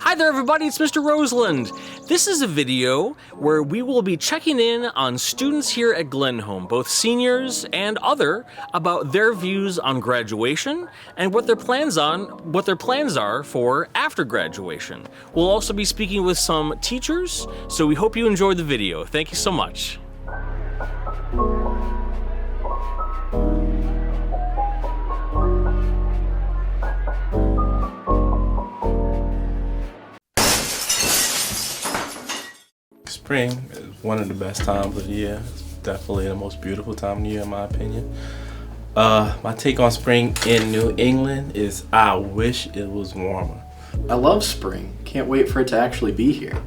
Hi there everybody, it's Mr. Roseland. This is a video where we will be checking in on students here at Glenholm, both seniors and other, about their views on graduation and what their plans are for after graduation. We'll also be speaking with some teachers, so we hope you enjoyed the video. Thank you so much. Spring is one of the best times of the year. It's definitely the most beautiful time of the year in my opinion. My take on spring in New England is I wish it was warmer. I love spring. Can't wait for it to actually be here.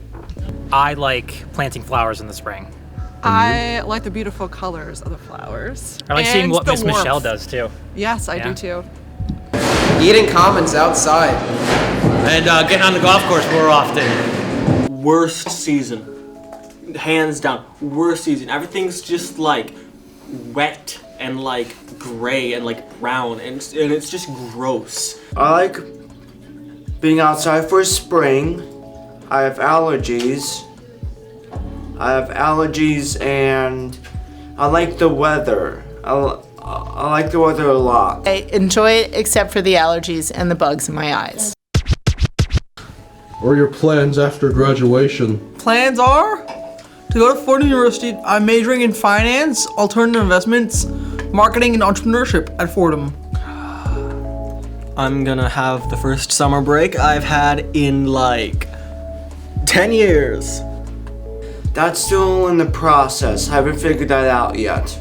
I like planting flowers in the spring. I like the beautiful colors of the flowers. I like seeing what Miss Michelle does too. Yes, I do too. Eating commons outside. And getting on the golf course more often. Worst season. Hands down, worst season. Everything's just like wet and like gray and like brown and it's just gross. I like being outside for spring. I have allergies. And I like the weather. I like the weather a lot. I enjoy it except for the allergies and the bugs in my eyes. What are your plans after graduation? Plans are to go to Fordham University. I'm majoring in finance, alternative investments, marketing, and entrepreneurship at Fordham. I'm gonna have the first summer break I've had in like 10 years. That's still in the process. Haven't figured that out yet.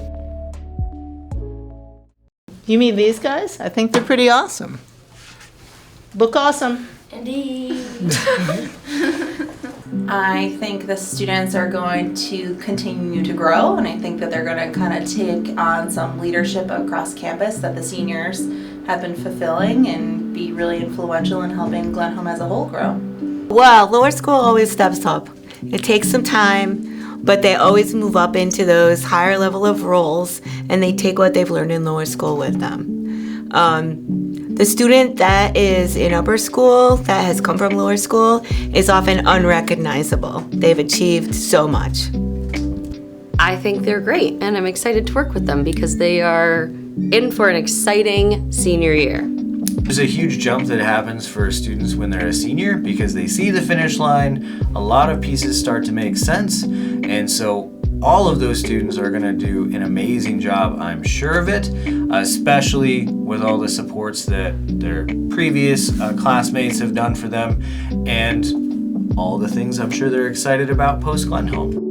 You mean these guys? I think they're pretty awesome. Look awesome. Indeed. I think the students are going to continue to grow, and I think that they're going to kind of take on some leadership across campus that the seniors have been fulfilling and be really influential in helping Glenholm as a whole grow. Well, lower school always steps up. It takes some time, but they always move up into those higher level of roles, and they take what they've learned in lower school with them. The student that is in upper school, that has come from lower school, is often unrecognizable. They've achieved so much. I think they're great, and I'm excited to work with them because they are in for an exciting senior year. There's a huge jump that happens for students when they're a senior because they see the finish line, a lot of pieces start to make sense, and so all of those students are going to do an amazing job, I'm sure of it, especially with all the supports that their previous classmates have done for them and all the things I'm sure they're excited about post-Glenholm.